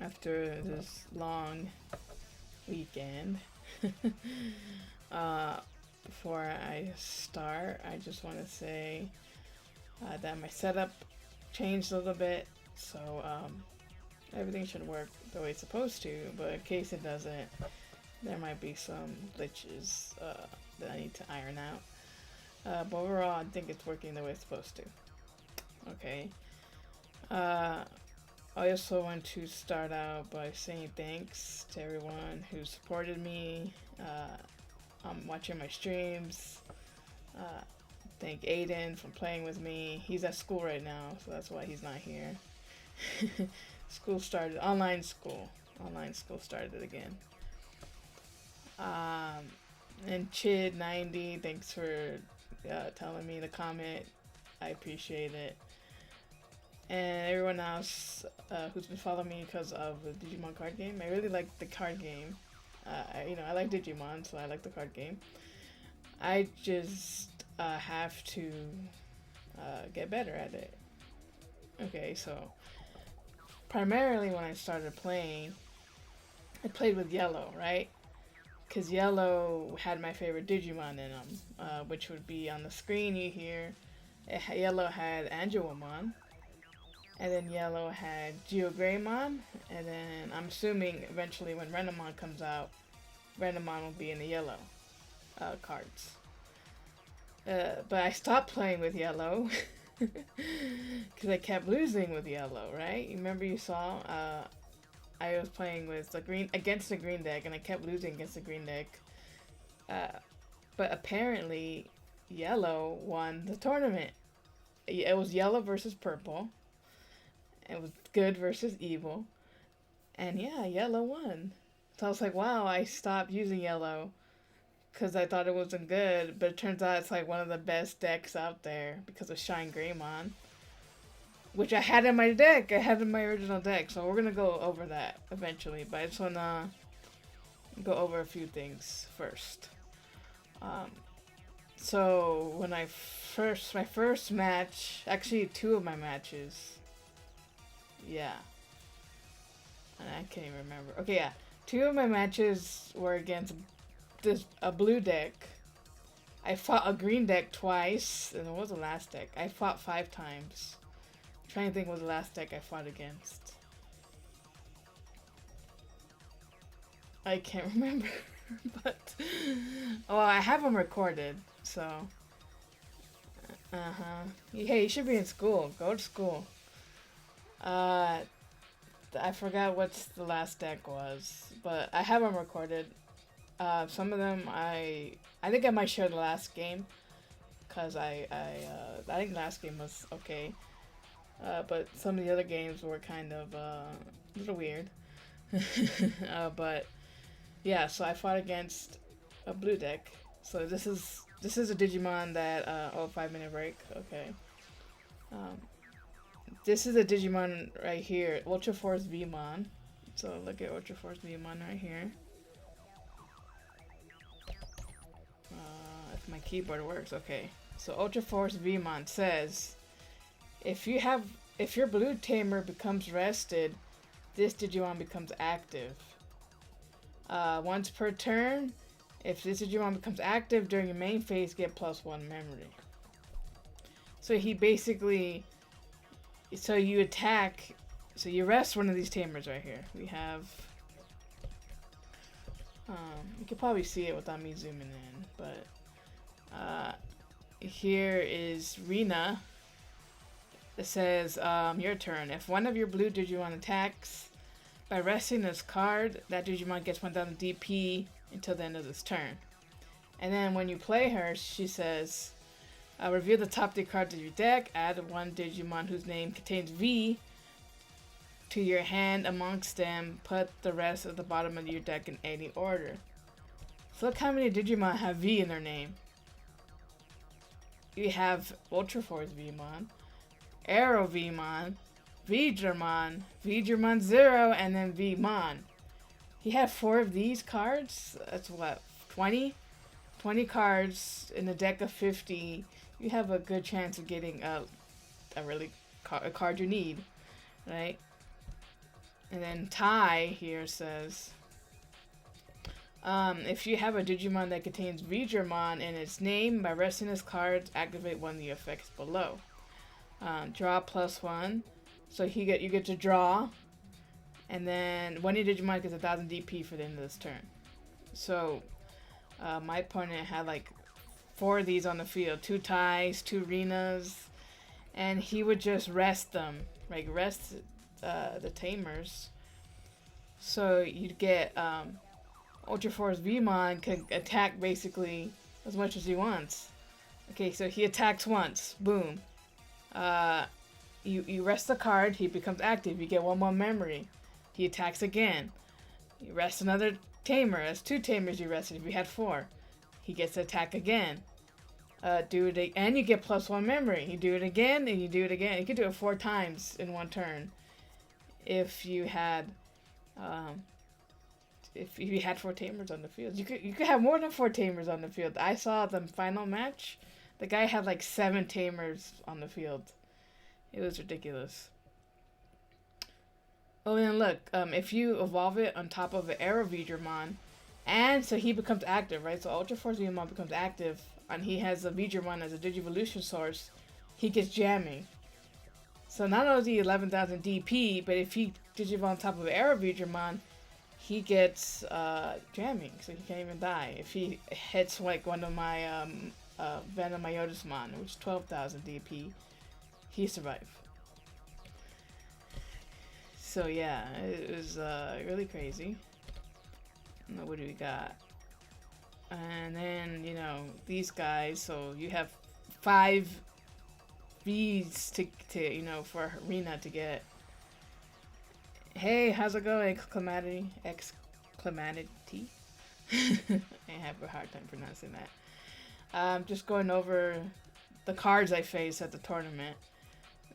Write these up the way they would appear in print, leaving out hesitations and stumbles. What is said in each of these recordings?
after this long weekend. Before I start, I just want to say that my setup changed a little bit, so everything should work the way it's supposed to, but in case it doesn't, there might be some glitches that I need to iron out. But overall, I think it's working the way it's supposed to. Okay. I also want to start out by saying thanks to everyone who supported me, watching my streams. Thank Aiden for playing with me. He's at school right now, so that's why he's not here. School started, online school. Online school started again. And Chid90, thanks for telling me to comment. I appreciate it. And everyone else who's been following me because of the Digimon Card Game. I really like the card game. I like Digimon, so I like the card game. I just have to get better at it. Okay, so primarily when I started playing, I played with Yellow, right? Because Yellow had my favorite Digimon in them, which would be on the screen you hear. Yellow had Angelomon, and then Yellow had Geogreymon, and then I'm assuming eventually when Renamon comes out, Renamon will be in the Yellow cards. But I stopped playing with Yellow because I kept losing with Yellow, right? You remember you saw I was playing with the green against the green deck, and I kept losing against the green deck. But apparently, Yellow won the tournament. It was Yellow versus Purple. It was good versus evil. And yeah, Yellow won. So I was like, wow, I stopped using Yellow because I thought it wasn't good. But it turns out it's like one of the best decks out there because of Shine Greymon, which I had in my deck. I had in my original deck. So we're going to go over that eventually. But I just want to go over a few things first. So when my first match, actually two of my matches, yeah, I can't even remember. Okay, yeah, two of my matches were against a blue deck. I fought a green deck twice, and what was the last deck? I fought 5 times. I'm trying to think what was the last deck I fought against. I can't remember, but I have them recorded, so hey, you should be in school. Go to school. I forgot what the last deck was, but I have them recorded. Some of them I think I might share the last game, cause I think the last game was okay. But some of the other games were kind of a little weird. But yeah, so I fought against a blue deck. So this is a Digimon that 5-minute break. Okay. This is a Digimon right here, Ultra Force Vmon. So look at Ultra Force Vmon right here. If my keyboard works, okay. So Ultra Force Vmon says, if your blue tamer becomes rested, this Digimon becomes active. Once per turn, if this Digimon becomes active during your main phase, get +1 memory. So he basically, so you attack, so you rest one of these tamers right here. We have, you can probably see it without me zooming in, but here is Rena. It says, your turn. If one of your blue Digimon attacks by resting this card, that Digimon gets 1000 DP until the end of this turn. And then when you play her, she says, review the top 3 cards of your deck, add one Digimon whose name contains V to your hand amongst them, put the rest at the bottom of your deck in any order. So look how many Digimon have V in their name. You have Ultra Force Vmon, Aero Vmon, Vdramon, Vdramon Zero, and then Vmon. He had 4 of these cards. That's what, 20? 20 cards in a deck of 50. You have a good chance of getting a card you need, right? And then Tai here says, if you have a Digimon that contains Veedramon in its name, by resting this card, activate one of the effects below. Draw +1. So you get to draw. And then one of your Digimon gets 1000 DP for the end of this turn. So my opponent had like 4 of these on the field. 2 Tais, 2 Rinas. And he would just rest them. Like rest the Tamers. So you'd get Ultra Force Vmon can attack basically as much as he wants. Okay, so he attacks once. Boom. You rest the card, he becomes active. You get 1 more memory. He attacks again. You rest another Tamer. That's 2 Tamers you rested if you had 4. He gets to attack again. Do it and you get +1 memory. You do it again and you do it again. You can do it 4 times in 1 turn. If you had 4 Tamers on the field. You could have more than 4 Tamers on the field. I saw the final match. The guy had like 7 Tamers on the field. It was ridiculous. Oh, and look, if you evolve it on top of an Arrow Veedramon, and so he becomes active, right? So Ultra Force Veedramon becomes active, and he has a Veedramon as a Digivolution source, he gets jamming. So not only is he 11,000 DP, but if he Digivolve on top of an Arrow Veedramon, he gets jamming, so he can't even die. If he hits like one of my Venom Myotismon, which is 12,000 DP, he survived. So yeah, it was really crazy. Now, what do we got? And then, you know, these guys, so you have 5 V's to you know, for Rena to get. Hey, how's it going, Exclamatity? I have a hard time pronouncing that. Just going over the cards I faced at the tournament.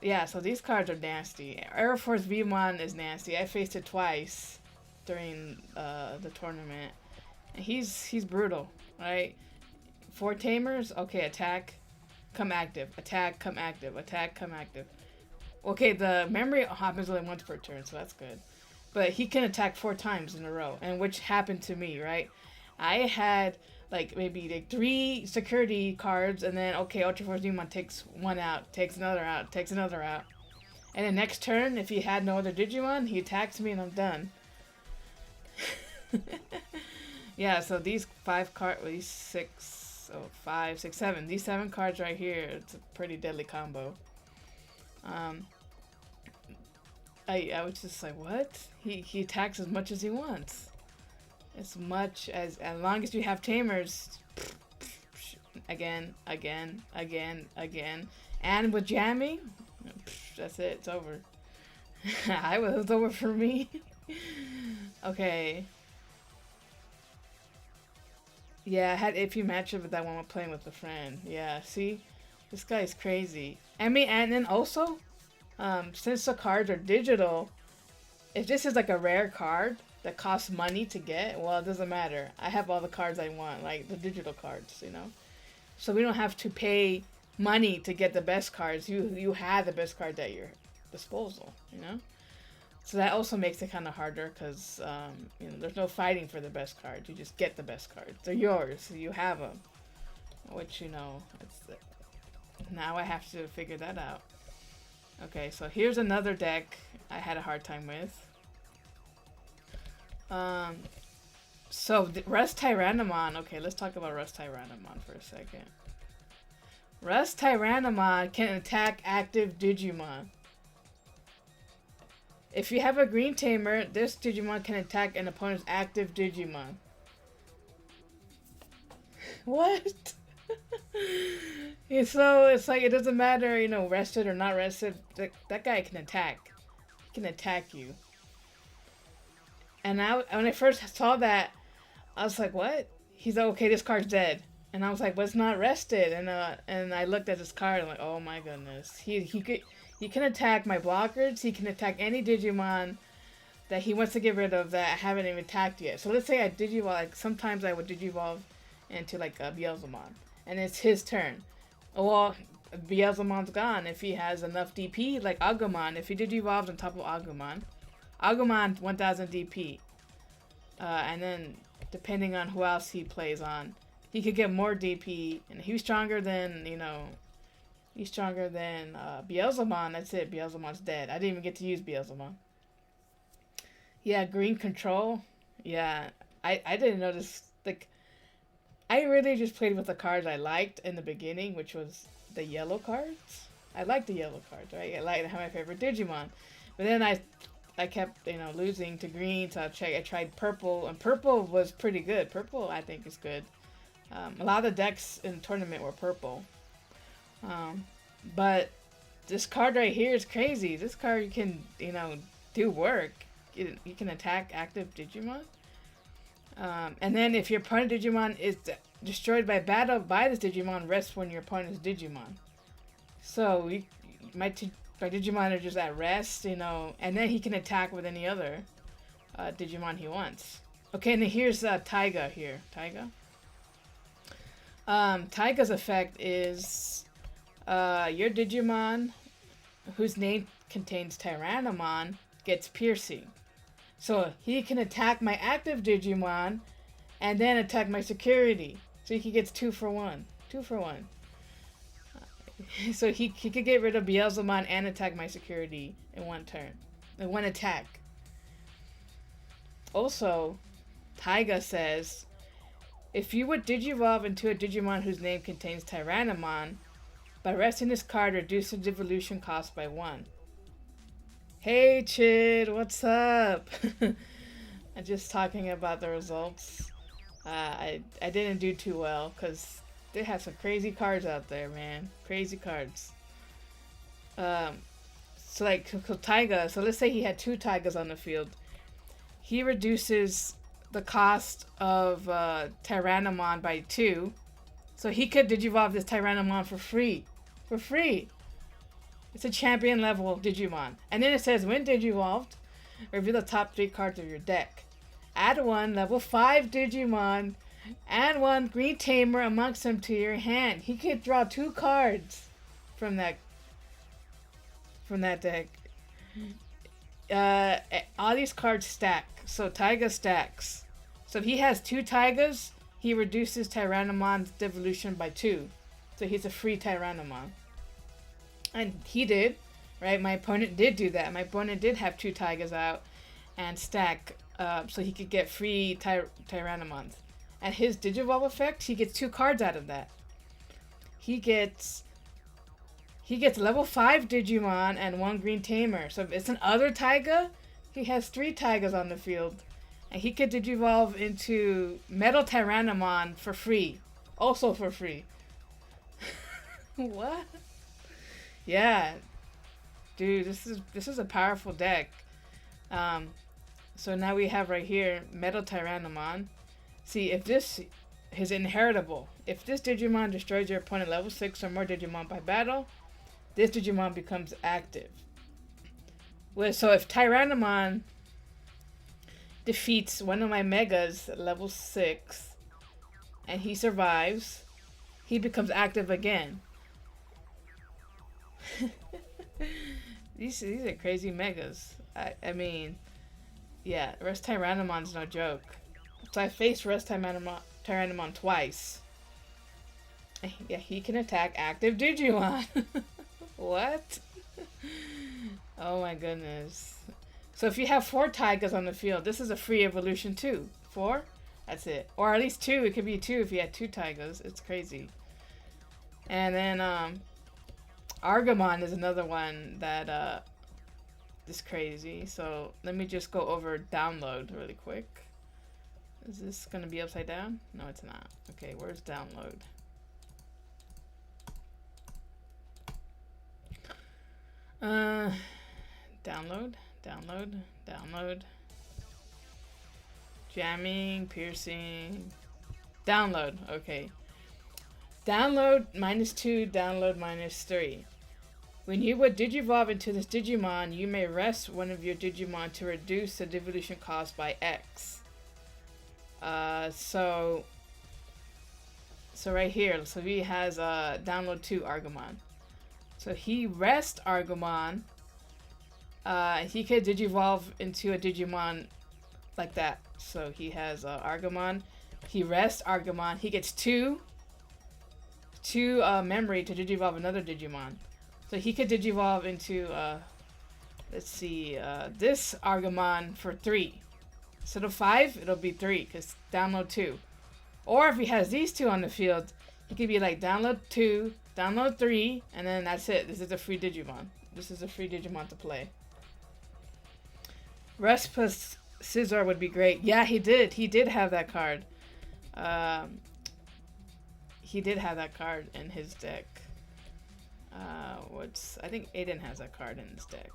Yeah, so these cards are nasty. Air Force V1 is nasty. I faced it twice during the tournament. And he's brutal, right? 4 Tamers, okay, attack, come active. Attack, come active. Attack, come active. Okay, the memory happens only once per turn, so that's good. But he can attack 4 times in a row, and which happened to me, right? I had like maybe like 3 security cards, and then okay, Ultra Force Demon takes 1 out, takes another out, takes another out. And the next turn, if he had no other Digimon, he attacks me and I'm done. Yeah, so these 5 cards, these 6, oh, 5, 6, 7. These 7 cards right here, it's a pretty deadly combo. I was just like, what? He attacks as much as he wants. As long as you have Tamers, again, and with jamming, that's it, it's over. It's over for me. Okay. Yeah, I had iffy matchup with that one while playing with a friend. Yeah, see? This guy's crazy. I mean, and then also, since the cards are digital, if this is like a rare card that costs money to get, well, it doesn't matter. I have all the cards I want, like the digital cards, you know? So we don't have to pay money to get the best cards. You have the best cards at your disposal, you know? So that also makes it kind of harder because, you know, there's no fighting for the best cards. You just get the best cards. They're yours. So you have them. Which, you know, now I have to figure that out. Okay, so here's another deck I had a hard time with. So Rust Tyrannomon. Okay, let's talk about Rust Tyrannomon for a second. Rust Tyrannomon can attack active Digimon. If you have a green tamer, this Digimon can attack an opponent's active Digimon. What? So it's like it doesn't matter, you know, rested or not rested. That guy can attack. He can attack you. And when I first saw that, I was like, "What?" He's like, "Okay, this card's dead." And I was like, "But it's not rested." And I looked at this card. I'm like, "Oh my goodness, he can attack my blockers. He can attack any Digimon that he wants to get rid of that I haven't even attacked yet." So let's say I Digivolve. Like sometimes I would Digivolve into like a Beelzemon, and it's his turn. Well, Beelzemon's gone if he has enough DP, like Agumon. If he Digivolves on top of Agumon, Agumon 1000 DP. And then, depending on who else he plays on, he could get more DP. And he was stronger than, he's stronger than Beelzemon. That's it. Beelzemon's dead. I didn't even get to use Beelzemon. Yeah, green control. Yeah, I didn't notice. Like, I really just played with the cards I liked in the beginning, which was the yellow cards. I like the yellow cards, right? I like my favorite Digimon. But then I kept, losing to green, so I tried purple, and purple was pretty good. Purple, I think, is good. A lot of the decks in the tournament were purple. But this card right here is crazy. This card, you can, do work. You can attack active Digimon. And then if your opponent Digimon is destroyed by battle by this Digimon, rest when your opponent's Digimon. So my Digimon are just at rest, and then he can attack with any other Digimon he wants. Okay, and then here's Taiga here. Taiga's effect is your Digimon whose name contains Tyrannomon gets piercing. So he can attack my active Digimon and then attack my security. So he gets 2 for 1. 2 for 1. So he could get rid of Beelzemon and attack my security in one turn. In one attack. Also, Taiga says, if you would Digivolve into a Digimon whose name contains Tyrannomon, by resting this card, reduce the devolution cost by 1. Hey Chid, what's up? I'm just talking about the results. I didn't do too well because they have some crazy cards out there, man. Crazy cards. So like Taiga, so let's say he had 2 Taigas on the field. He reduces the cost of Tyrannomon by 2. So he could Digivolve this Tyrannomon for free. For free! It's a champion level Digimon. And then it says, when Digivolved, reveal the top 3 cards of your deck. Add 1 level 5 Digimon and 1 green tamer amongst them to your hand. He could draw 2 cards from that deck. All these cards stack. So Taiga stacks. So if he has 2 Taigas, he reduces Tyrannomon's devolution by 2. So he's a free Tyrannomon. And he did, right? My opponent did do that. My opponent did have 2 Taigas out and stack, so he could get free Tyrannomons. And his Digivolve effect, he gets 2 cards out of that. He gets level 5 Digimon and 1 green tamer. So if it's an other Taiga, he has 3 Taigas on the field. And he could Digivolve into Metal Tyrannomon for free. Also for free. What? Yeah, dude, this is a powerful deck. So now we have right here Metal Tyrannomon. See, if this is inheritable, if this Digimon destroys your opponent level 6 or more Digimon by battle, this Digimon becomes active. So if Tyrannomon defeats one of my Megas at level 6 and he survives, he becomes active again. These are crazy Megas. I mean, yeah, Rest Tyrannomon's no joke. So I faced Rest Tyrannomon twice. Yeah, he can attack active Digimon. What? Oh my goodness. So if you have 4 Taigas on the field, this is a free evolution too. 4? That's it. Or at least 2. It could be 2 if you had 2 Taigas. It's crazy. And then, Argamon is another one that is crazy. So let me just go over download really quick. Is this going to be upside down? No, it's not. Okay, where's download? Download. Jamming, piercing. Download, okay. Download -2, download -3. When you would Digivolve into this Digimon, you may rest one of your Digimon to reduce the devolution cost by X. So right here, so he has download 2 Argamon. So he rests Argamon, he could digivolve into a Digimon like that. So he has Argamon. He rests Argamon. He gets two memory to digivolve another Digimon. So he could digivolve into let's see, this Argamon for 3. Instead of 5, it'll be 3 because download 2. Or if he has these two on the field, he could be like download 2, download 3, and then that's it. This is a free Digimon. This is a free Digimon to play. Rest plus Scizor would be great. Yeah, he did. He did have that card. He did have that card in his deck. I think Aiden has that card in his deck.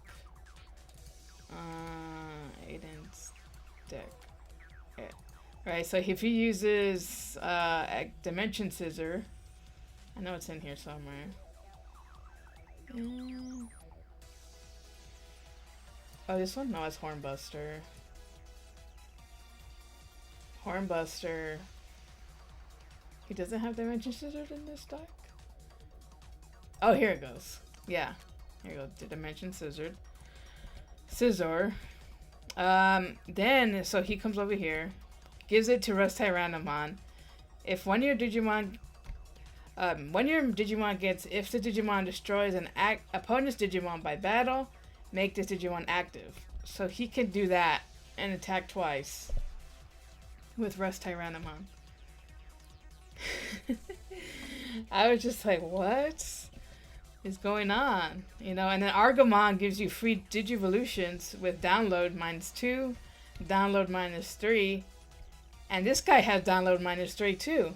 Aiden's deck. Yeah. Right, so if he uses Dimension Scissor, I know it's in here somewhere. Oh, this one? No, it's Hornbuster. Hornbuster. He doesn't have Dimension Scissor in this deck? Oh, here it goes. Yeah. Here you go. The Dimension Scissor. Then, so he comes over here, gives it to Rust Tyrannomon. If one of your Digimon gets, if the Digimon destroys an opponent's Digimon by battle, make this Digimon active. So he can do that and attack twice with Rust Tyrannomon. I was just like, what is going on? You know, and then Argamon gives you free Digivolutions with download -2, download -3, and this guy has download -3 too.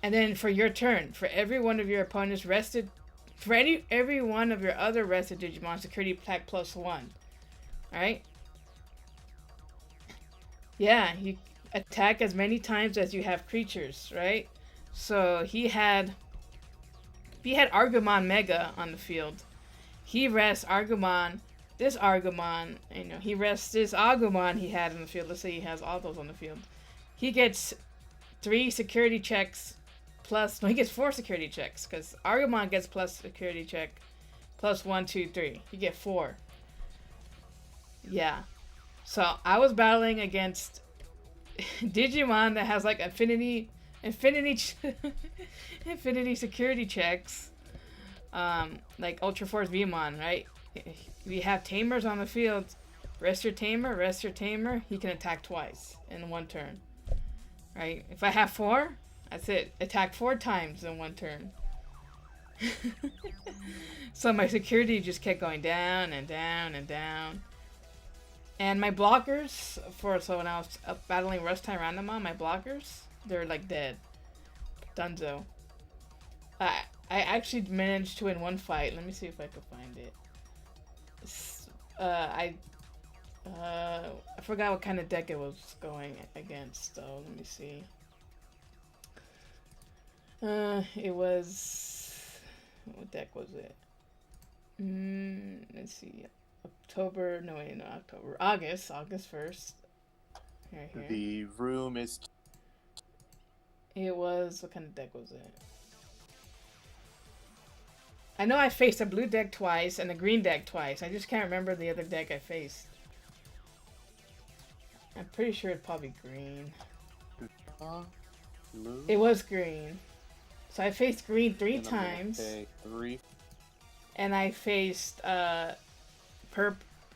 And then for your turn, for every one of your opponent's rested, for every one of your other rested Digimon, security attack +1. Alright? Yeah, you attack as many times as you have creatures, right? So he had Argamon Mega on the field. He rests Argamon, this Argamon, you know, he rests this Agumon he had on the field. Let's say he has all those on the field. He gets 3 security checks plus, no, he gets 4 security checks because Argamon gets plus security check plus 1, 2, 3. You get 4. Yeah. So I was battling against Digimon that has like infinity security checks, like Ultra Force Vmon, right? We have tamers on the field. Rest your tamer, he can attack twice in 1 turn. Right? If I have 4, that's it. Attack 4 times in 1 turn. So my security just kept going down and down and down. And my blockers, so when I was battling Rust Tyrannomon, my blockers, they're like dead. Dunzo. I actually managed to win 1 fight. Let me see if I can find it. I forgot what kind of deck it was going against, though. Let me see. It was... What deck was it? Let's see. August 1st. Here. The room is... It was... What kind of deck was it? I know I faced a blue deck twice and a green deck twice. I just can't remember the other deck I faced. I'm pretty sure it's probably green. Blue? It was green. So I faced green 3 times. Okay, 3. And I faced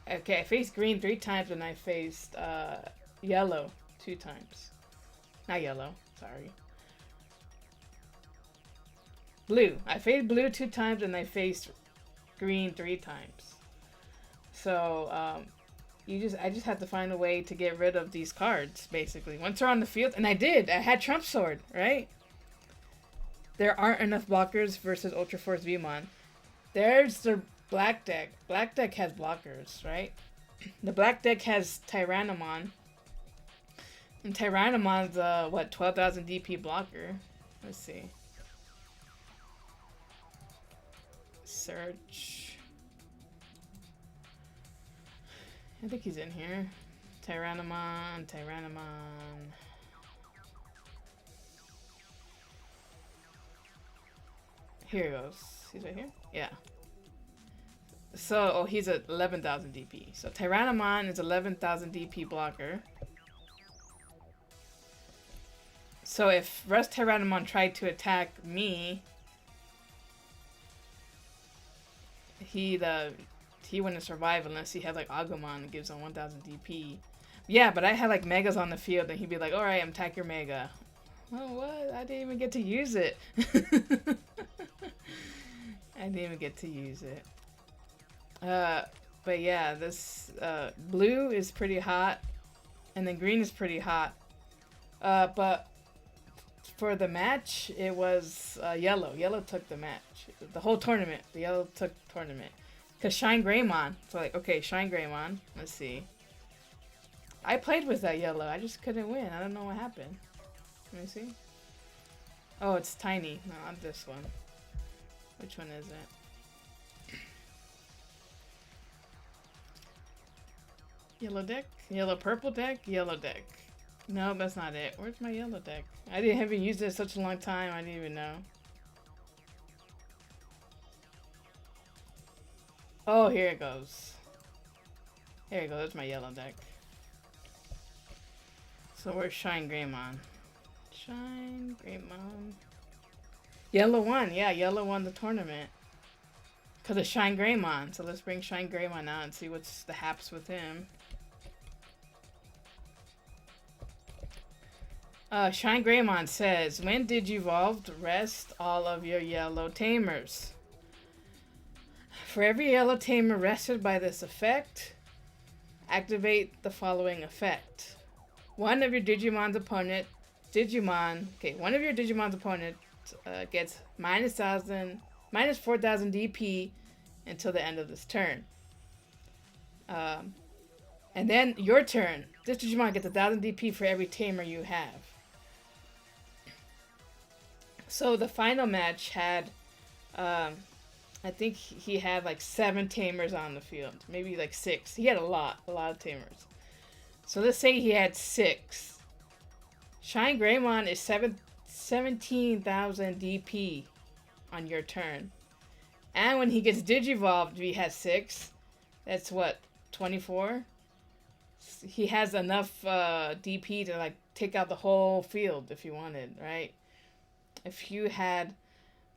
Okay, I faced green 3 times and I faced yellow 2 times. Not yellow, sorry. Blue. I faced blue 2 times and I faced green 3 times. So I just had to find a way to get rid of these cards, basically. Once they're on the field, and I did. I had Trump Sword, right? There aren't enough blockers versus Ultra Force Vmon. There's the black deck. Black deck has blockers, right? The black deck has Tyrannomon. And Tyrannomon's what, 12,000 DP blocker. Let's see. Search. I think he's in here. Tyrannomon. Here he goes. He's right here? Yeah. So, oh, he's at 11,000 DP. So Tyrannomon is 11,000 DP blocker. So if Rust Tyrannomon tried to attack me, he wouldn't survive unless he had like Agumon that gives him 1,000 DP. Yeah, but I had like Megas on the field, and he'd be like, "All right, attack your Mega." Oh, what? I didn't even get to use it. I didn't even get to use it. But yeah, this blue is pretty hot, and then green is pretty hot. But for the match, it was yellow. Yellow took the match. The whole tournament. The yellow took the tournament. Because Shine Greymon. So like, okay, Shine Greymon. Let's see. I played with that yellow. I just couldn't win. I don't know what happened. Let me see. Oh, it's tiny. No, not this one. Which one is it? Yellow deck? Yellow purple deck? Yellow deck. No, that's not it. Where's my yellow deck? I haven't used it in such a long time. I didn't even know. Oh, here it goes. Here it goes. That's my yellow deck. So where's Shine Greymon? Shine Greymon. Yellow won. Yeah, yellow won the tournament. Because of Shine Greymon. So let's bring Shine Greymon out and see what's the haps with him. Shine Greymon says, when Digivolved, rest all of your yellow tamers. For every yellow tamer rested by this effect, activate the following effect. One of your Digimon's opponent gets minus 4,000 DP until the end of this turn. And then your turn. This Digimon gets 1,000 DP for every tamer you have. So the final match had, I think he had like 7 tamers on the field. Maybe like 6. He had a lot of tamers. So let's say he had 6. Shine Greymon is 17,000 DP on your turn. And when he gets Digivolved, he has 6. That's what, 24? He has enough DP to like take out the whole field if you wanted, right? If you had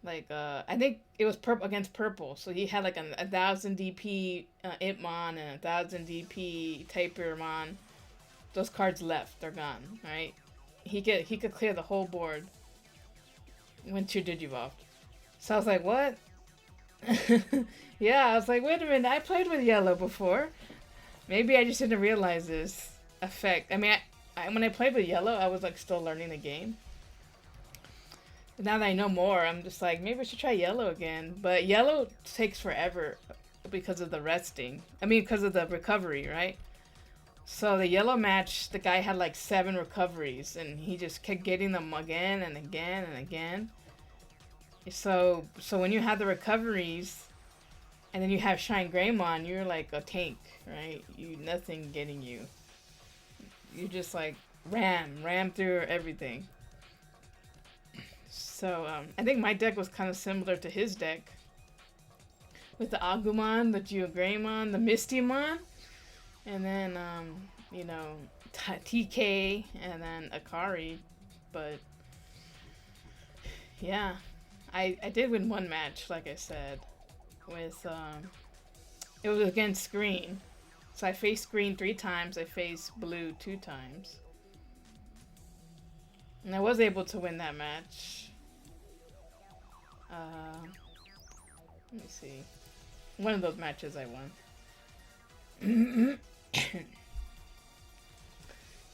like I think it was purple against purple, so he had like 1,000 DP Itmon and 1,000 DP Tapermon. Those cards left, they're gone, right? He could clear the whole board when you Digivolved. So I was like, what? Yeah, I was like, wait a minute, I played with yellow before. Maybe I just didn't realize this effect. I mean, when I played with yellow, I was like still learning the game. But now that I know more, I'm just like, maybe I should try yellow again. But yellow takes forever because of the resting. I mean, because of the recovery, right? So the yellow match, the guy had like 7 recoveries, and he just kept getting them again and again and again. So when you have the recoveries, and then you have Shine Greymon, you're like a tank, right? Nothing getting you. You just like ram through everything. So I think my deck was kind of similar to his deck, with the Agumon, the Geogreymon, the Mistymon, and then TK, and then Akari. But yeah, I did win one match, like I said. With it was against green, so I faced green 3 times. I faced blue 2 times, and I was able to win that match. Let me see. One of those matches I won.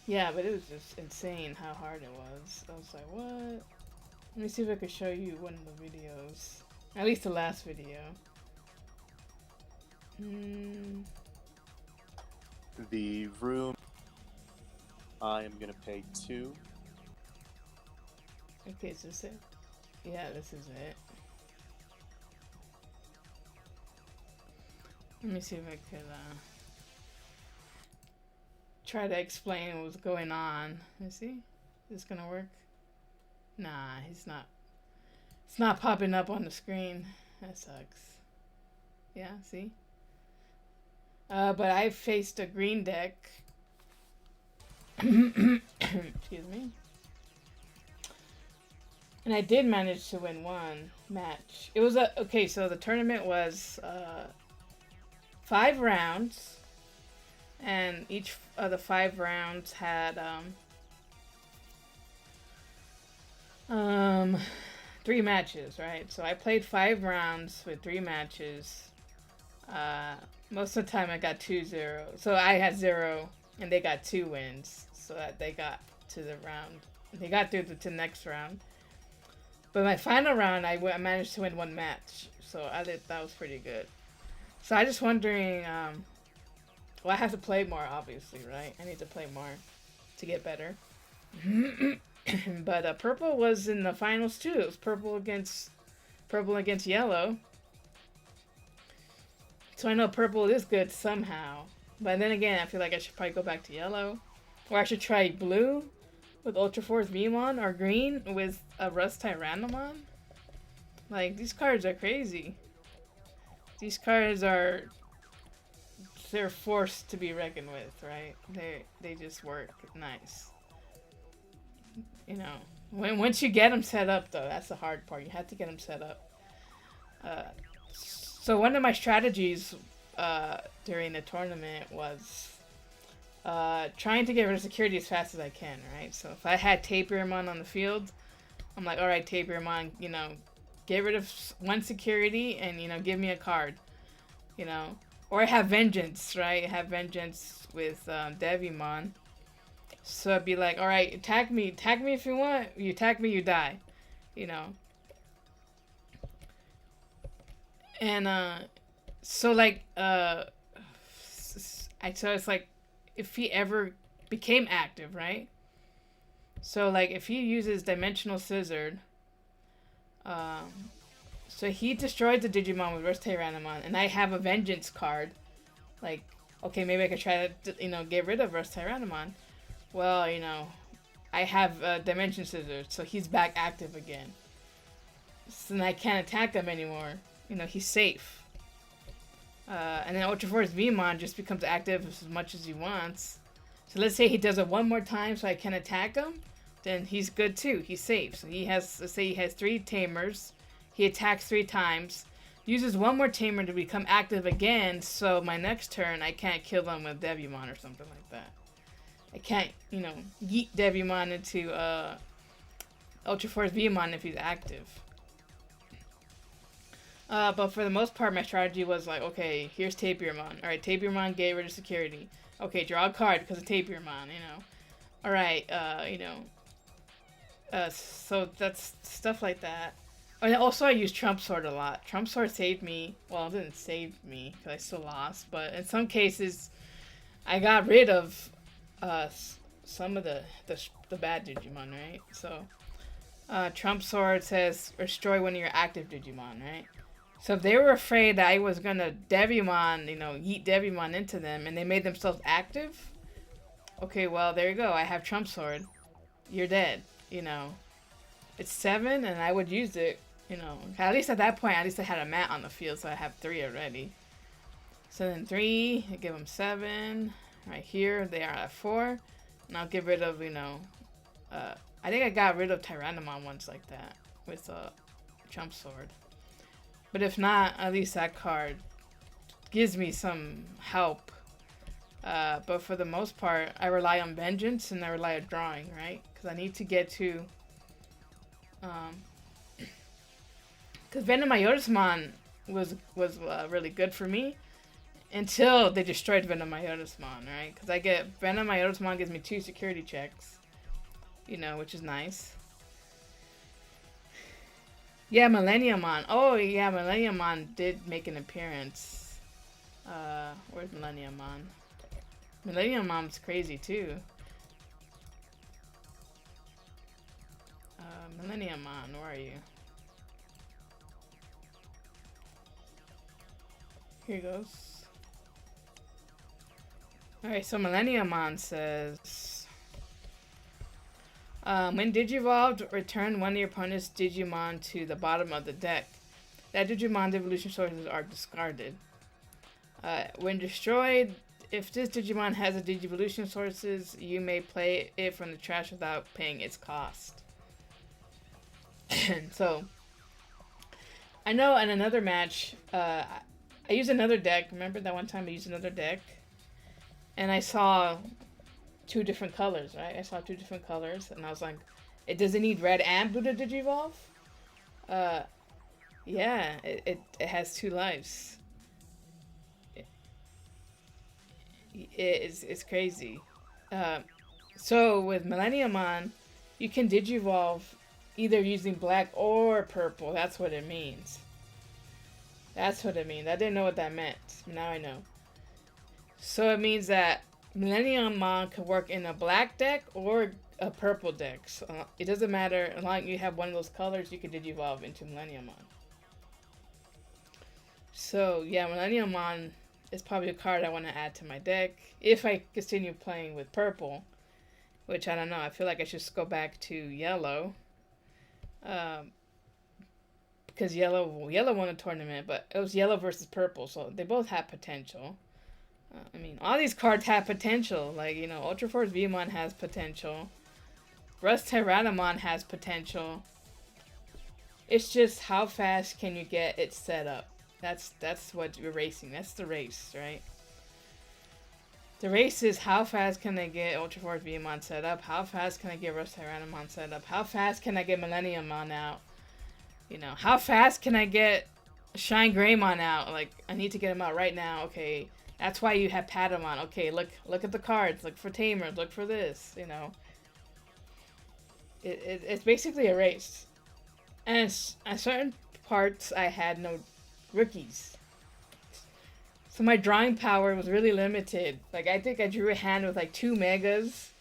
Yeah, but it was just insane how hard it was. I was like, what? Let me see if I could show you one of the videos. At least the last video. The room, I am gonna pay 2. Okay, is this it? Yeah, this is it. Let me see if I could try to explain what was going on. Let's see. Is this gonna work? Nah, it's not popping up on the screen. That sucks. Yeah, see? But I faced a green deck. Excuse me. And I did manage to win one match. It was okay, so the tournament was 5 rounds. And each of the 5 rounds had 3 matches, right? So I played 5 rounds with 3 matches. Most of the time I got 2-0. So I had 0 and they got 2 wins. So that they got to the round. They got through to the next round. But my final round, I managed to win 1 match. So that was pretty good. So I'm just wondering, well, I have to play more, obviously, right? I need to play more to get better. But purple was in the finals too. It was purple against yellow. So I know purple is good somehow. But then again, I feel like I should probably go back to yellow. Or I should try blue with Ultra Force Vmon, or green with a Rust Tyrannomon. Like, these cards are crazy. These cards they're forced to be reckoned with, right? They just work nice. You know, once you get them set up, though, that's the hard part. You have to get them set up. So one of my strategies during the tournament was trying to get rid of security as fast as I can, right? So if I had Tapirmon on the field, I'm like, all right, Tapirmon, you know, get rid of 1 security and, you know, give me a card, you know. Or I have Vengeance, right? I have Vengeance with Devimon. So I'd be like, all right, attack me if you want. You attack me, you die, you know. And so like so it's like if he ever became active, right? So like if he uses Dimensional Scissor, so he destroyed the Digimon with Rust Tyrannomon, and I have a Vengeance card. Like, okay, maybe I could try to, you know, get rid of Rust Tyrannomon. Well, you know, I have Dimension Scissor, so he's back active again. So then I can't attack him anymore. You know, he's safe. And then Ultra Force Vmon just becomes active as much as he wants. So let's say he does it 1 more time so I can attack him, then he's good too. He's safe. So he has, let's say he has 3 tamers. He attacks 3 times. Uses 1 more tamer to become active again, so my next turn I can't kill him with Devimon or something like that. I can't, you know, yeet Devimon into Ultra Force Vmon if he's active. But for the most part, my strategy was like, okay, here's Tapirmon. Alright, Tapirmon, get rid of security. Okay, draw a card because of Tapirmon, you know. Alright, you know. So that's stuff like that. And also I use Trump Sword a lot. Trump Sword saved me. Well, it didn't save me because I still lost. But in some cases, I got rid of some of the bad Digimon, right? So, Trump Sword says destroy 1 of your active Digimon, right? So if they were afraid that I was gonna Devimon, you know, yeet Devimon into them, and they made themselves active, okay, well, there you go. I have Trump Sword. You're dead, you know. It's 7, and I would use it, you know. At least at that point, at least I had a mat on the field, so I have 3 already. So then 3, I give them 7. Right here, they are at 4. And I'll get rid of, you know, I think I got rid of Tyrannomon once like that with Trump Sword. But if not, at least that card gives me some help. But for the most part, I rely on Vengeance and I rely on drawing, right? Because I need to get to... Because Venomiotismon was really good for me until they destroyed Venomiotismon, right? Because I get... Venomiotismon gives me 2 security checks, you know, which is nice. Yeah, Millenniumon. Oh, yeah, Millenniumon did make an appearance. Where's Millenniumon? Millenniumon's crazy, too. Millenniumon, where are you? Here goes. Alright, so Millenniumon says... when Digivolved, return 1 of your opponent's Digimon to the bottom of the deck. That Digimon's evolution sources are discarded. When destroyed, if this Digimon has a Digivolution sources, you may play it from the trash without paying its cost. So, I know in another match, I used another deck. Remember that one time I used another deck? And I saw two different colors, right? I saw two different colors, and I was like, does it need red and blue to Digivolve? Yeah, it has two lives. It's crazy. So with Millenniumon, you can Digivolve either using black or purple. That's what it means. That's what it means. I didn't know what that meant. Now I know. So it means that Millenniumon can work in a black deck or a purple deck. So it doesn't matter. As long as you have one of those colors, you can Digivolve into Millenniumon. So yeah, Millenniumon is probably a card I want to add to my deck if I continue playing with purple, which I don't know. I feel like I should just go back to yellow, because yellow won a tournament, but it was yellow versus purple, so they both have potential. I mean, all these cards have potential. Like, you know, Ultra Force Vmon has potential. Rust Tyrannomon has potential. It's just how fast can you get it set up. That's what we're racing. That's the race, right? The race is how fast can I get Ultra Force Vmon set up? How fast can I get Rust Tyrannomon set up? How fast can I get Millenniumon out? You know, how fast can I get Shine Greymon out? Like, I need to get him out right now. Okay, that's why you have Patamon. Okay, look at the cards. Look for Tamers. Look for this. You know, it's basically a race. And at certain parts, I had no rookies. So my drawing power was really limited. Like, I think I drew a hand with like 2 megas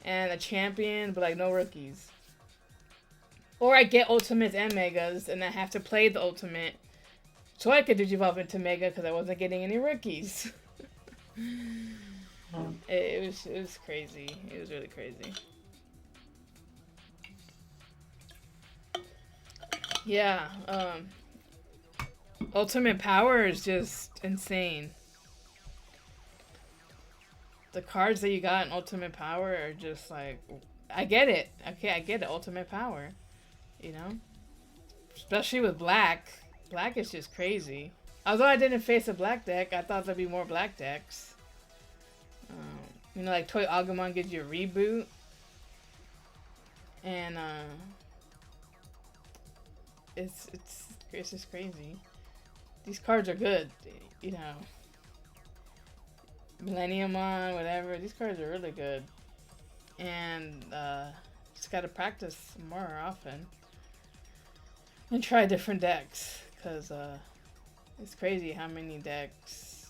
and a champion, but like no rookies. Or I get ultimates and megas, and I have to play the ultimate so I could Digivolve into mega because I wasn't getting any rookies. It was crazy. It was really crazy. Yeah, ultimate power is just insane. The cards that you got in ultimate power are just like, I get it. Okay, I get it. Ultimate power. You know? Especially with black. Black is just crazy. Although I didn't face a black deck, I thought there'd be more black decks. You know, like Toy Agumon gives you a reboot. And, it's just crazy. These cards are good, you know. Millenniumon, whatever. These cards are really good. And, just gotta practice more often. And try different decks. Because, it's crazy how many decks...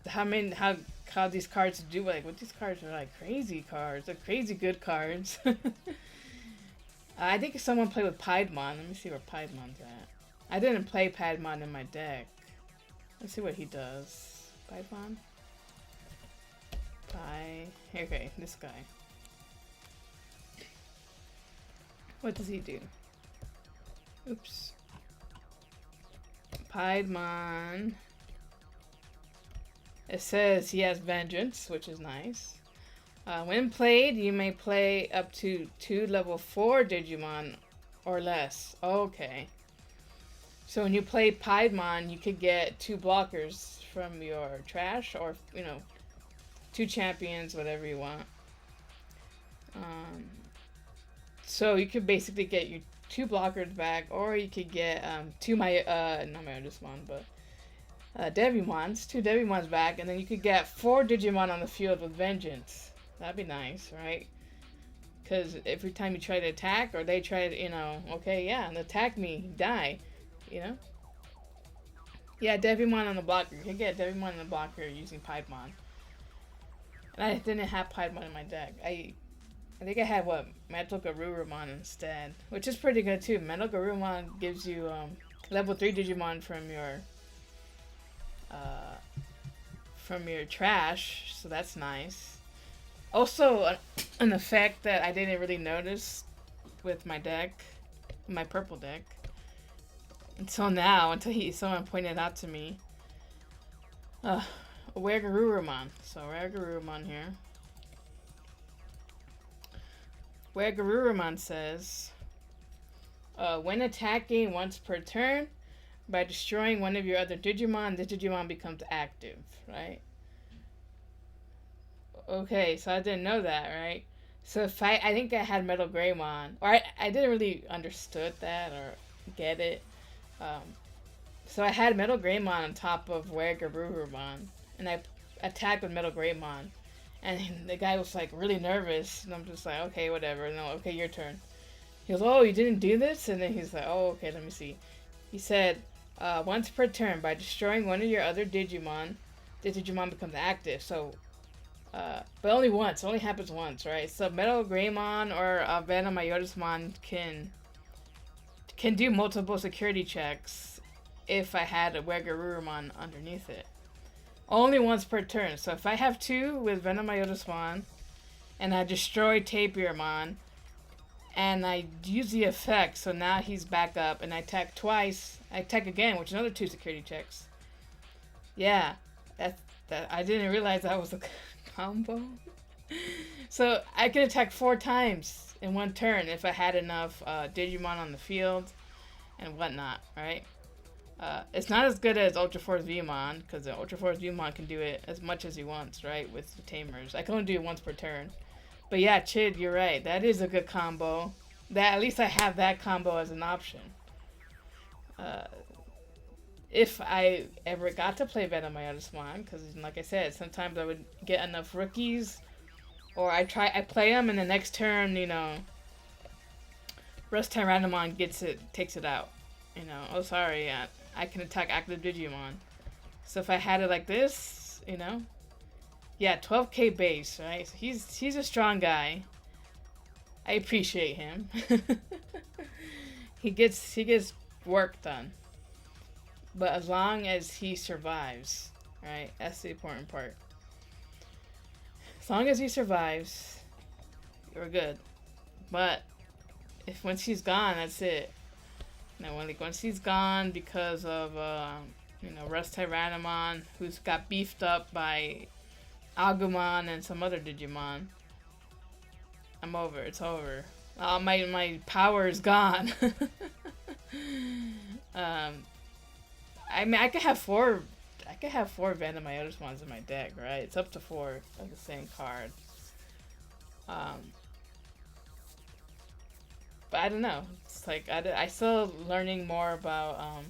How these cards do, like, what these cards are like crazy cards. They're crazy good cards. I think someone played with Piedmon. Let me see where Piedmon's at. I didn't play Piedmon in my deck. Let's see what he does. Piedmon? Okay, this guy. What does he do? Oops. Piedmon. It says he has Vengeance, which is nice. When played, you may play up to 2 level 4 Digimon or less. Okay. So when you play Piedmon, you could get 2 blockers from your trash, or, you know, 2 champions, whatever you want. So you could basically get your 2 blockers back, or you could get not my oldest one, but Devimons, 2 Devimons back, and then you could get 4 Digimon on the field with Vengeance. That'd be nice, right? Because every time you try to attack, or they try to, you know, okay, yeah, and attack me, die, you know? Yeah, Devimon on the blocker. You can get Devimon on the blocker using Piedmon. And I didn't have Piedmon in my deck. I think I had, Metal Garurumon instead, which is pretty good too. Metal Garurumon gives you level 3 Digimon from your trash, so that's nice. Also, an effect that I didn't really notice with my deck, my purple deck, until now, until someone pointed out to me. Uh, Garurumon. So Garurumon here. Where Garurumon says, when attacking once per turn, by destroying one of your other Digimon, this Digimon becomes active, right? Okay, so I didn't know that, right? So if I think I had Metal Greymon, or I didn't really understood that or get it. Um, so I had Metal Greymon on top of Garurumon, and I attacked with Metal Greymon. And the guy was like really nervous, and I'm just like, okay, whatever. No, okay, your turn. He goes, oh, you didn't do this? And then he's like, oh, okay, let me see. He said, once per turn, by destroying one of your other Digimon, the Digimon becomes active. So, but only once. It only happens once, right? So Metal Greymon or Venom Iotismon can do multiple security checks if I had a Garurumon underneath it. Only once per turn. So if I have two with Venom Iotismon, and I destroy Tapirmon, and I use the effect, so now he's back up, and I attack twice. I attack again, which is another 2 security checks. Yeah, that I didn't realize that was a combo. So I could attack 4 times in one turn if I had enough Digimon on the field and whatnot, right? It's not as good as Ultra Force Vmon, because the Ultra Force Vmon can do it as much as he wants, right, with the Tamers. I can only do it once per turn. But yeah, Chid, you're right. That is a good combo. That at least I have that combo as an option. If I ever got to play Venom Iotismon, because like I said, sometimes I would get enough rookies, or I play them, and the next turn, Rust Tyrannomon takes it out. Oh sorry, I can attack active Digimon. So if I had it like this, yeah, 12k base, right? So he's a strong guy. I appreciate him. he gets work done. But as long as he survives, right? That's the important part. As long as he survives, you're good. But if once he's gone, that's it. Once he's gone because of Rust Tyrannomon, who's got beefed up by Agumon and some other Digimon, I'm over. It's over. My power is gone. I mean, I could have four Venom Iotismons in my deck, right? It's up to 4 of the same card. But I don't know. It's like I still learning more about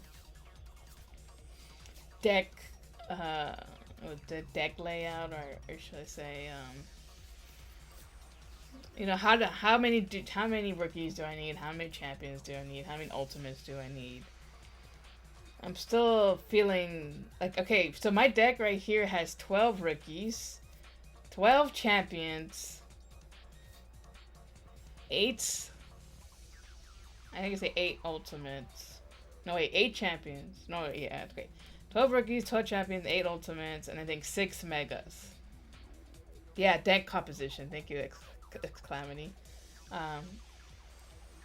deck the deck layout, or should I say how many rookies do I need? How many champions do I need? How many ultimates do I need? I'm still feeling like, okay, so my deck right here has 12 rookies, 12 champions, 8 I think it's 8 ultimates. No, wait, 8 champions. No, yeah, okay. 12 rookies, 12 champions, 8 ultimates, and I think 6 megas. Yeah, deck composition. Thank you, Exclamity.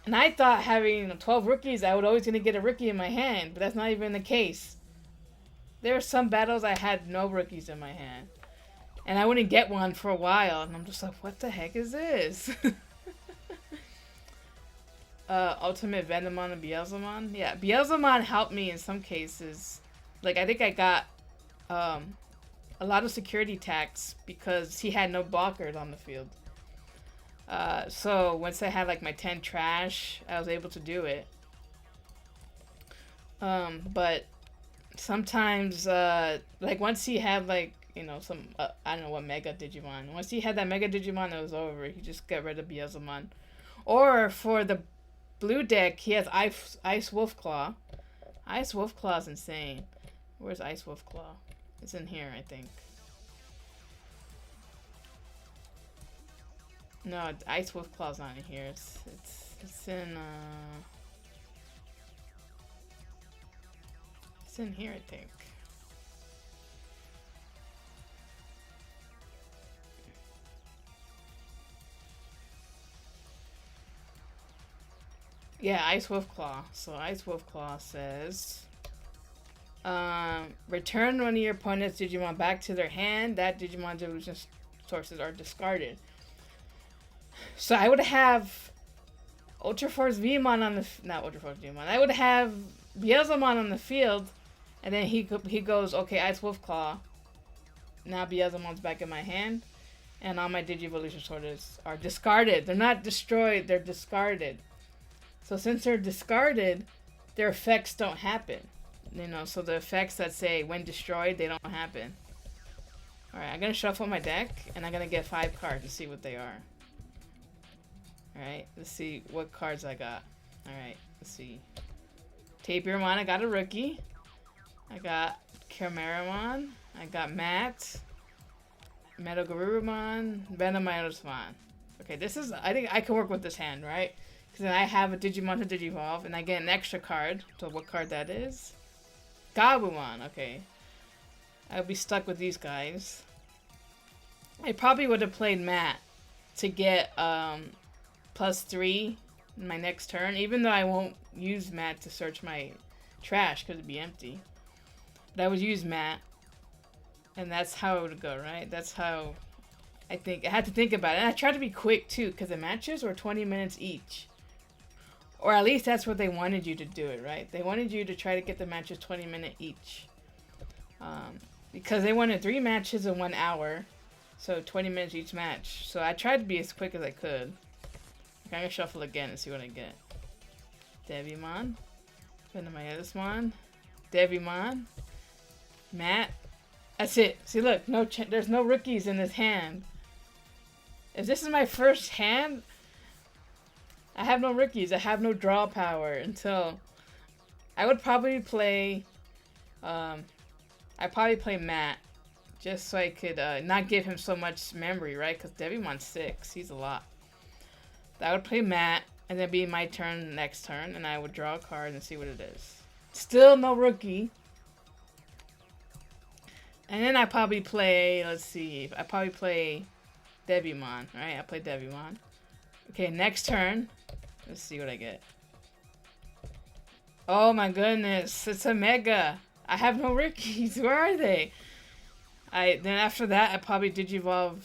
And I thought having 12 rookies, I would always gonna get a rookie in my hand, but that's not even the case. There are some battles I had no rookies in my hand. And I wouldn't get one for a while, and I'm just like, what the heck is this? Ultimate Venomon and Beelzemon? Yeah, Beelzemon helped me in some cases. Like, I think I got a lot of security attacks because he had no blockers on the field. So once I had like my 10 trash, I was able to do it. But sometimes, like once he had like, some, I don't know what Mega Digimon. Once he had that Mega Digimon, it was over. He just got rid of Beelzemon. Or for the blue deck, he has Ice Wolf Claw. Ice Wolf Claw is insane. Where's Ice Wolf Claw? It's in here, I think. No, Ice Wolf Claw's not in here. It's in it's in here, I think. Yeah, Ice Wolf Claw. So Ice Wolf Claw says, Return one of your opponent's Digimon back to their hand. That Digimon's evolution sources are discarded. So I would have Ultra Force Vmon on the not Ultra Force Vmon. I would have Beelzemon on the field, and then he goes, okay, Ice Wolf Claw. Now Beelzemon's back in my hand, and all my Digivolution sources are discarded. They're not destroyed. They're discarded. So since they're discarded, their effects don't happen. You know, so the effects that say when destroyed, they don't happen. Alright, I'm gonna shuffle my deck, and I'm gonna get 5 cards to see what they are. Alright, let's see what cards I got. Alright, let's see. Tapirmon, I got a rookie. I got Chimeramon. I got Matt. Metagarurumon. Venomyosmon. Okay, this is... I think I can work with this hand, right? Because then I have a Digimon to Digivolve, and I get an extra card. So what card that is? Gabumon, okay. I'll be stuck with these guys. I probably would have played Matt to get +3 in my next turn, even though I won't use Matt to search my trash because it'd be empty. But I would use Matt, and that's how it would go, right? That's how I think. I had to think about it, and I tried to be quick too because the matches were 20 minutes each. Or at least that's what they wanted you to do it, right? They wanted you to try to get the matches 20 minutes each. Because they wanted 3 matches in 1 hour. So 20 minutes each match. So I tried to be as quick as I could. I'm gonna shuffle again and see what I get. Devimon. Venomyosmon. Devimon. Matt. That's it. See, look. There's no rookies in this hand. If this is my first hand... I have no rookies. I have no draw power until... I would probably play... I'd probably play Matt. Just so I could not give him so much memory, right? Because Devimon's 6. He's a lot. I would play Matt, and then be my turn next turn, and I would draw a card and see what it is. Still no rookie. And then I probably play... Let's see. I probably play Devimon, right? I play Devimon. Okay, next turn. Let's see what I get. Oh my goodness, it's a Mega. I have no rookies. Where are they? Then after that, I probably Digivolve.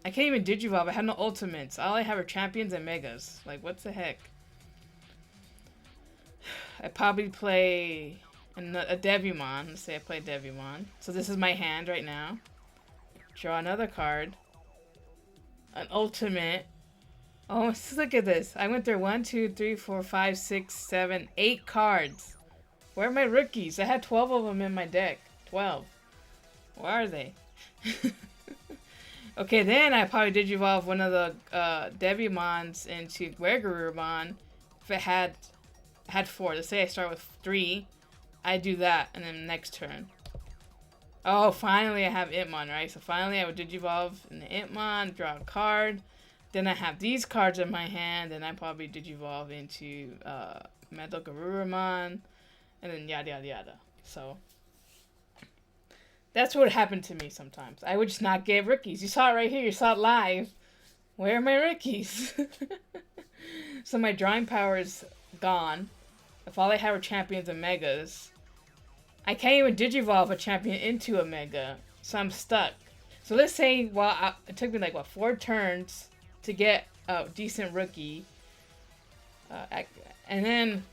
I can't even Digivolve. I have no ultimates. All I have are champions and Megas. Like, what the heck? I probably play a Devimon. Let's say I play Devimon. So this is my hand right now. Draw another card. An ultimate. Oh, look at this. I went through 1, 2, 3, 4, 5, 6, 7, 8 cards. Where are my rookies? I had 12 of them in my deck. 12. Where are they? Okay, then I probably Digivolve one of the Devimons into Guergarurumon. If it had 4. Let's say I start with 3. I do that, and then next turn. Oh, finally I have Itmon, right? So finally I would Digivolve in the Itmon, draw a card. Then I have these cards in my hand, and I probably Digivolve into Metagarurumon, and then yada yada yada. So that's what happened to me sometimes. I would just not get rookies. You saw it right here. You saw it live. Where are my rookies? So my drawing power is gone. If all I have are champions and megas, I can't even Digivolve a champion into a mega. So I'm stuck. So let's say, it took me like, 4 turns to get a decent rookie. And then,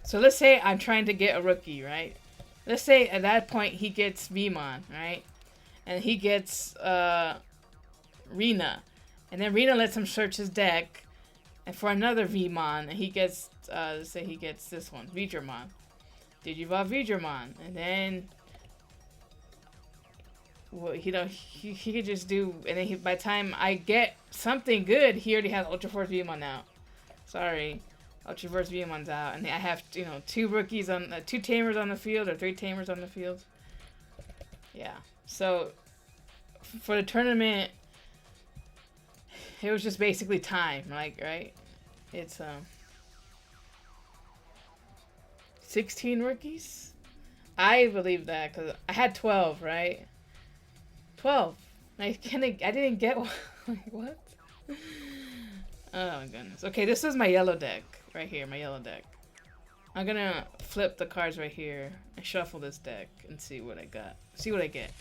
so let's say I'm trying to get a rookie, right? Let's say at that point he gets Vmon, right? And he gets Rina. And then Rina lets him search his deck. And for another Vmon, and he gets, let's say he gets this one, Vidramon. Digivolve Vidramon. And then, well, he could just do, and then by the time I get something good, he already has Ultra Force Vmon out. Sorry. Ultra Force Vemon's out, and I have 2 rookies on 2 tamers on the field, or 3 tamers on the field. Yeah. So for the tournament, it was just basically time, like, right? It's 16 rookies. I believe that because I had 12, right? 12. I didn't get one. Like, what? Oh my goodness. Okay, this is my yellow deck. Right here, my yellow deck. I'm gonna flip the cards right here and shuffle this deck and see what I got. See what I get.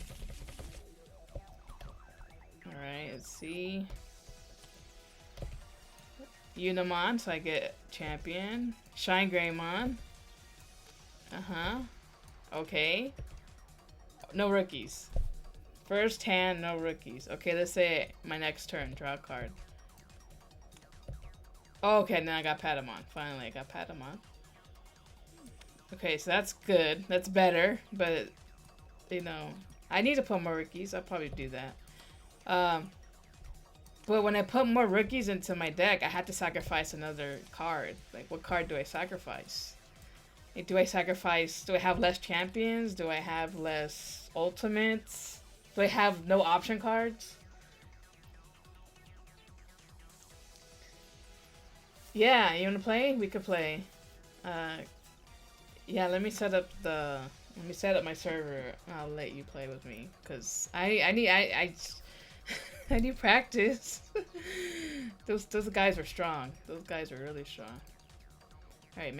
Alright, let's see. Unimon, so I get Champion. Shine Greymon. Uh-huh. Okay. No rookies. First hand, no rookies. Okay, let's say my next turn. Draw a card. Oh, okay, then I got Patamon. Finally, I got Patamon. Okay, so that's good. That's better, but, you know, I need to put more rookies. I'll probably do that. But when I put more rookies into my deck, I had to sacrifice another card. Like, what card do I sacrifice? Like, do I have less champions? Do I have less ultimates? Do I have no option cards? Yeah, you wanna play? We could play. Yeah, let me set up my server. I'll let you play with me, cause I need practice. Those guys are strong. Those guys are really strong. All right,